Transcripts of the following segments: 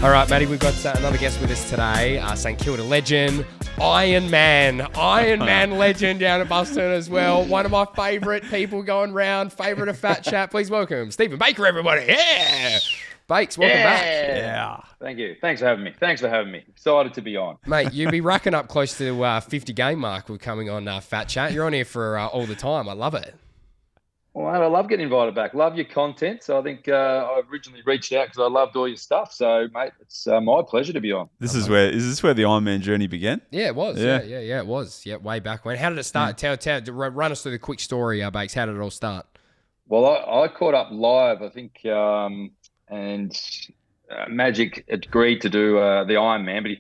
All right, Matty, we've got another guest with us today, St Kilda legend, Ironman legend down at Busselton as well. One of my favourite people going round, favourite of FatChat. Please welcome Stephen Baker, everybody. Yeah! Bakes, welcome back. Yeah. Thank you. Thanks for having me. Excited to be on. Mate, you'll be racking up close to 50 game mark with coming on FatChat. You're on here for all the time. I love it. Well, I love getting invited back. Love your content. So I think I originally reached out because I loved all your stuff. So, mate, it's my pleasure to be on. Is this where the Ironman journey began? Yeah, it was. Yeah, it was. Yeah, way back when. How did it start? Run us through the quick story, Bakes. How did it all start? Well, I caught up live, I think, and Majic agreed to do the Ironman, but he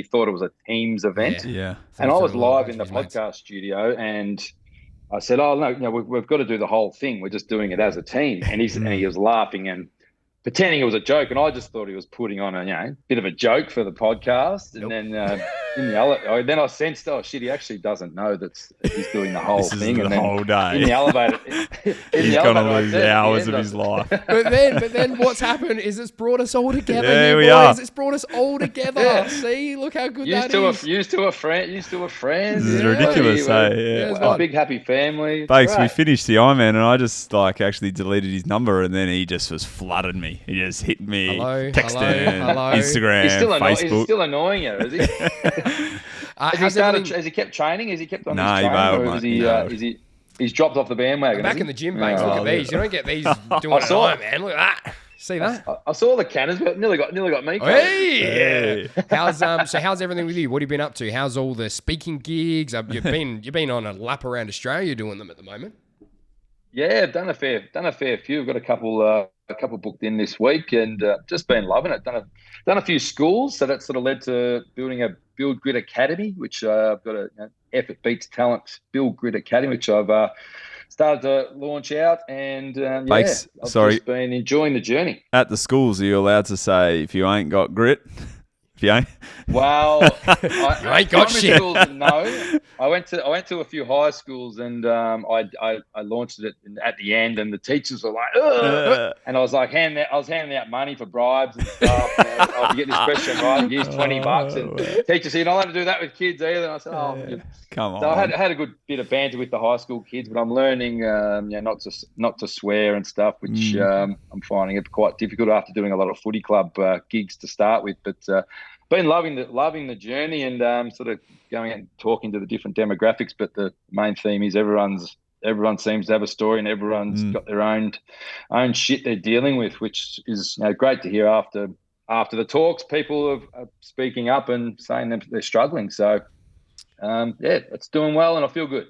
thought it was a team's event. Yeah. And I was live in the podcast studio, and I said, "Oh no, we've got to do the whole thing. We're just doing it as a team." And he was laughing and pretending it was a joke, and I just thought he was putting on a bit of a joke for the podcast. And then then I sensed, oh shit, he actually doesn't know that he's doing the whole thing. And the whole day in the elevator, he's going to lose hours of his life. But then what's happened is it's brought us all together. Yeah, here, we boys. are. It's brought us all together. Yeah. See, look how good that is. Used to a friend. This is ridiculous. A big happy family. Bakes, we finished the Ironman, and I just actually deleted his number, and then he just was flooded me. He just hit me, texting, Instagram, Facebook. He's still annoying you, is he? Has he kept training? Has he kept on his training? Or he's dropped off the bandwagon? Back in the gym, Bakes. Look at these. You don't get these doing an Ironman. Look at that. See that? I saw the cannons, but nearly got me. Hey! How's everything with you? What have you been up to? How's all the speaking gigs? You've been on a lap around Australia doing them at the moment. Yeah, I've done a fair few. I've got a couple booked in this week, and just been loving it. Done a few schools, so that sort of led to building a Build Grit Academy, which I've got a Effort Beats Talent Build Grit Academy, which I've started to launch out, and Bakes, I've just been enjoying the journey. At the schools, are you allowed to say if you ain't got grit? If you ain't? Well, you ain't got shit. Schools, no, I went to a few high schools, and I launched it at the end, and the teachers were like, ugh! And I was like, I was handing out money for bribes and stuff. I'll get this question right. Here's $20, and teachers said, "You're not allowed to do that with kids either." And I said, "Oh, come on." So I had a good bit of banter with the high school kids, but I'm learning, not to swear and stuff, which I'm finding it quite difficult after doing a lot of footy club gigs to start with, but. Been loving the journey, and sort of going out and talking to the different demographics. But the main theme is everyone seems to have a story, and everyone's got their own shit they're dealing with, which is great to hear after the talks. People are speaking up and saying that they're struggling. So it's doing well, and I feel good.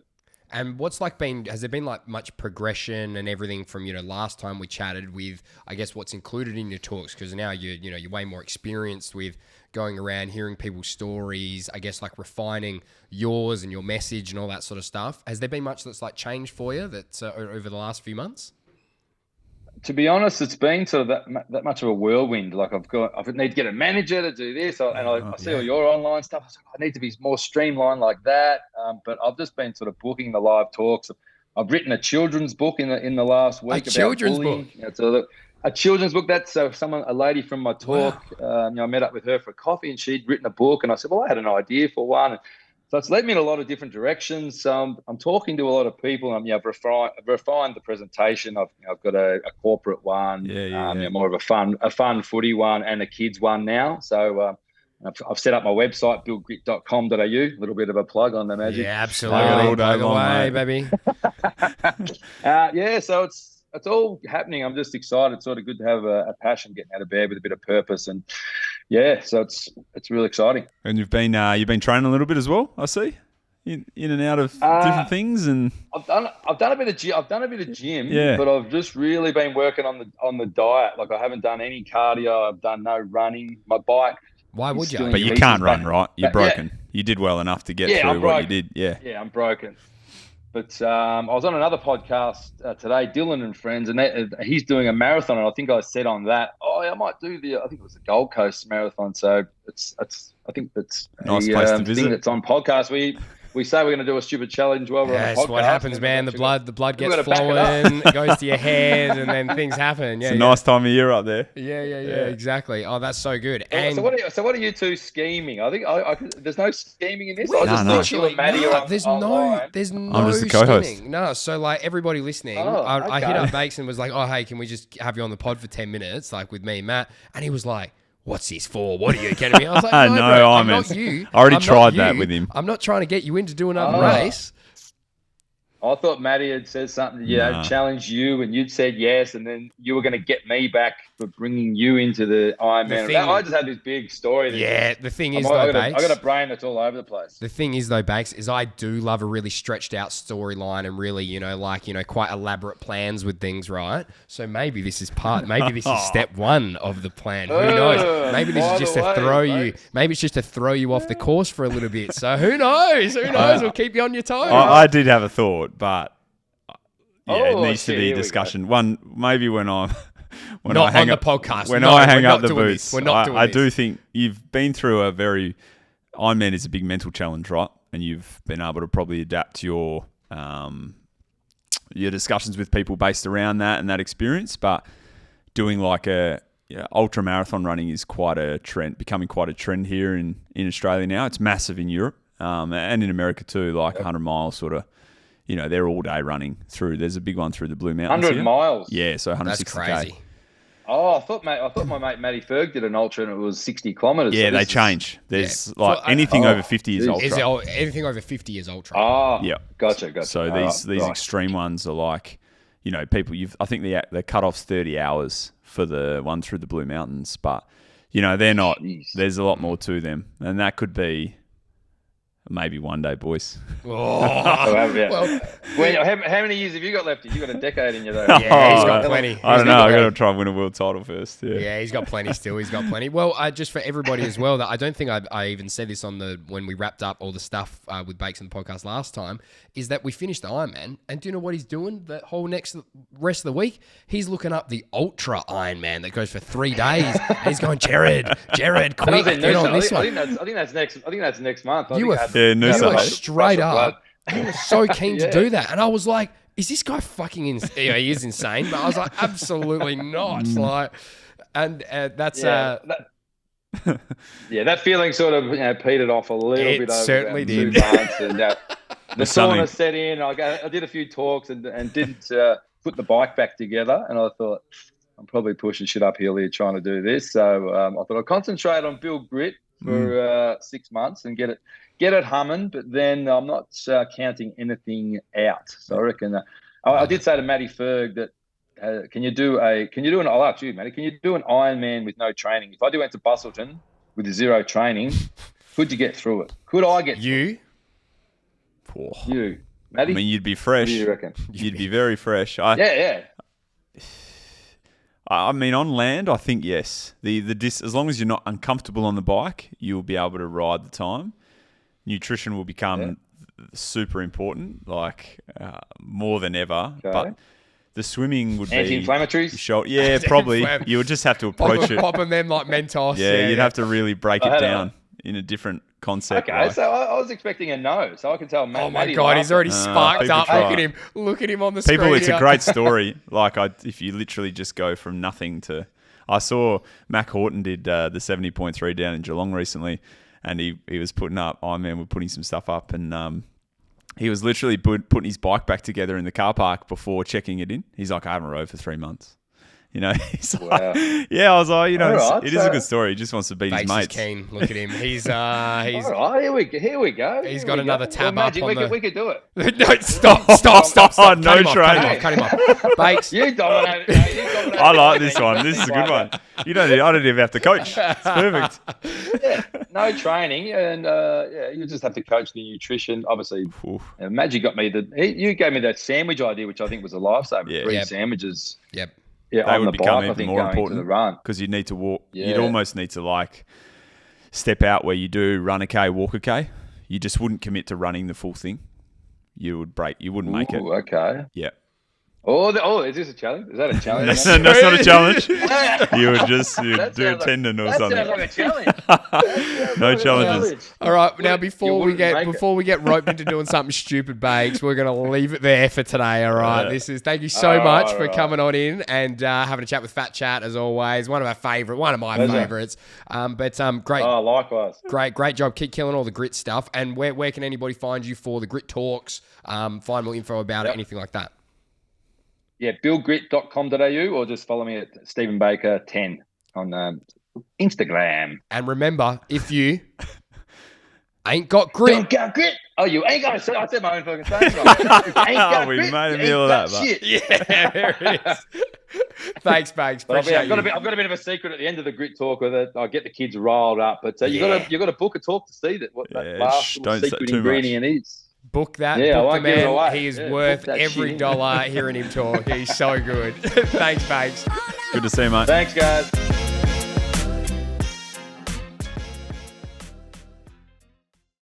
And has there been much progression and everything from, last time we chatted with, I guess, what's included in your talks? Because now you're way more experienced with going around, hearing people's stories, I guess, refining yours and your message and all that sort of stuff. Has there been much that's changed for you that's over the last few months? To be honest, it's been sort of that much of a whirlwind. I need to get a manager to do this, I see all your online stuff. I was like, I need to be more streamlined like that. But I've just been sort of booking the live talks. I've written a children's book in the last week. A children's book. A children's book. That's a lady from my talk. Wow. I met up with her for coffee, and she'd written a book, and I said, well, I had an idea for one. So it's led me in a lot of different directions. I'm talking to a lot of people. I've refined the presentation. I've got a corporate one, more of a fun footy one, and a kids one now. So I've set up my website, buildgrit.com.au. A little bit of a plug on the Majic. Yeah, absolutely. Plug away, baby. So it's all happening. I'm just excited. It's sort of good to have a passion getting out of bed with a bit of purpose, and so it's really exciting. And you've been training a little bit as well, I see, in and out of different things. And I've done a bit of gym, yeah. But I've just really been working on the diet. I haven't done any cardio. I've done no running. My bike. Why would you? But you can't run, right? You're broken. Yeah. You did well enough to get through what you did. Yeah. Yeah, I'm broken. But I was on another podcast today, Dylan and friends, and he's doing a marathon, and I think I said on that, I might do I think it was the Gold Coast Marathon. So I think that's nice place to visit. Thing that's on podcast. we say we're going to do a stupid challenge while we're on the podcast. That's what happens, man. The blood gets flowing, it goes to your head, and then things happen. Yeah, it's a nice time of year up there. Yeah, exactly. Oh, that's so good. And so what are you two scheming? I think there's no scheming in this. No, I just no. literally, there's no I'm just the co-host. scheming. No, so like everybody listening, I hit up Bakes and was like, oh, hey, can we just have you on the pod for 10 minutes, like with me and Matt? And he was like, what's this for? What are you kidding me? I was like, no, bro, I'm not you. I already tried that with him. I'm not trying to get you in to do another race. I thought Matty had said something, challenged you, and you'd said yes, and then you were going to get me back for bringing you into the Ironman. I just had this big story. The thing is, I got a brain that's all over the place. The thing is, though, Bakes, is I do love a really stretched out storyline and really, quite elaborate plans with things, right? So maybe this is step one of the plan. Who knows? Maybe this is just to throw you. Maybe it's just to throw you off the course for a little bit. So who knows? We'll keep you on your toes. I did have a thought. But it needs to be discussion. One, maybe when I'm not on the podcast. When I hang up the boots, I do think you've been through a very Ironman is a big mental challenge, right? And you've been able to probably adapt your discussions with people based around that and that experience. But doing like ultra marathon running is quite a trend, becoming quite a trend here in Australia now. It's massive in Europe and in America too, like 100 miles sort of. They're all day running through. There's a big one through the Blue Mountains. 100 miles. Yeah, so 160K. That's crazy. Oh, I thought my mate Matty Ferg did an ultra and it was 60 kilometres. Yeah, they change. There's anything over 50 is ultra. Anything over 50 is ultra. Oh, yeah. Gotcha. So these extreme ones are like, people. I think the cutoff's 30 hours for the one through the Blue Mountains, but they're not. Jeez. There's a lot more to them, and that could be. Maybe one day, boys. Well, how many years have you got left? You got a decade in you, though. Yeah, he's got plenty. I don't know. I got to try and win a world title first. Yeah, he's got plenty still. He's got plenty. Well, just for everybody as well, that I don't think I even said this when we wrapped up all the stuff with Bakes in the podcast last time, is that we finished the Ironman, and do you know what he's doing the whole rest of the week? He's looking up the Ultra Ironman that goes for 3 days, and he's going, Gerard, quick, get on this one. I think that's next month. You were straight up. He was so keen to do that, and I was like, "Is this guy fucking insane?" He is insane, but I was like, "Absolutely not!" That's that feeling sort of petered off a little bit. It certainly did. 2 months, and the sauna set in. I did a few talks and didn't put the bike back together, and I thought I'm probably pushing shit uphill here trying to do this. So I thought I'd concentrate on build grit for 6 months and get it humming, but then I'm not counting anything out. So I reckon I did say to Matty Ferg that I'll ask you, Matty, can you do an Ironman with no training? If I went to Busselton with 0 training, could you get through it? Could I get you? Through it? You, Matty? I mean, you'd be fresh. What do you reckon? You'd be very fresh. Yeah. I mean, on land, I think yes. As long as you're not uncomfortable on the bike, you'll be able to ride the time. Nutrition will become super important, like more than ever. Okay. But the swimming would be anti-inflammatories. Yeah, probably. You would just have to approach it. Popping them like Mentos. Yeah, you'd have to really break it down in a different concept. Okay, so I was expecting a no, so I can tell Matt. Oh my God, he's already sparked up. Look at him on the screen. It's a great story. Like if you literally just go from nothing to. I saw Mac Horton did the 70.3 down in Geelong recently, and he was putting up. Ironman were putting some stuff up, and he was literally putting his bike back together in the car park before checking it in. He's like, I haven't rode for 3 months. He's like, I was like, it is a good story. He just wants to beat his mates. Keen. Look at him. He's all right, here we go. He's got another tab up on we could do it. No, stop. Oh, no training. Cut him off. Bakes. You dominated. I like this one. This is a good one. I don't even have to coach. It's perfect. Yeah, no training, and you just have to coach the nutrition. Obviously, Majic got me you gave me that sandwich idea, which I think was a lifesaver. Yeah. 3 sandwiches. Yep. Yeah, they would become even more important because you'd need to walk. Yeah. You'd almost need to step out where you do run a K, walk a K. You just wouldn't commit to running the full thing. You would break. You wouldn't make it. Okay. Yeah. Is this a challenge? Is that a challenge? That's not a challenge. You would just That do a sounds tendon or that something. sounds like a challenge. No challenges. All right, now before we wouldn't get roped into doing something stupid, Bakes, we're gonna leave it there for today. All right, Yeah. thank you so much for right. coming on in and having a chat with FatChat as always. One of my favorites. Great. Oh, likewise. Great job. Keep killing all the grit stuff. And where can anybody find you for the grit talks? Find more info about it, anything like that. Yeah, billgrit.com.au or just follow me at Stephen Baker 10 on Instagram. And remember, if you ain't got grit. Don't got grit. Oh, you ain't got to. I said my own fucking thing. Right? We made a meal of that. Shit. Yeah, there it is. Thanks, Bakes. Appreciate I've got a bit of a secret at the end of the grit talk with it. I get the kids riled up, but you got to book a talk to see what that last little secret ingredient is. Book that. Yeah, book I the won't give it man. away. He is Yeah, worth book that every shit. dollar hearing him talk. He's so good. Thanks, Bakes. Good to see you, mate. Thanks, guys.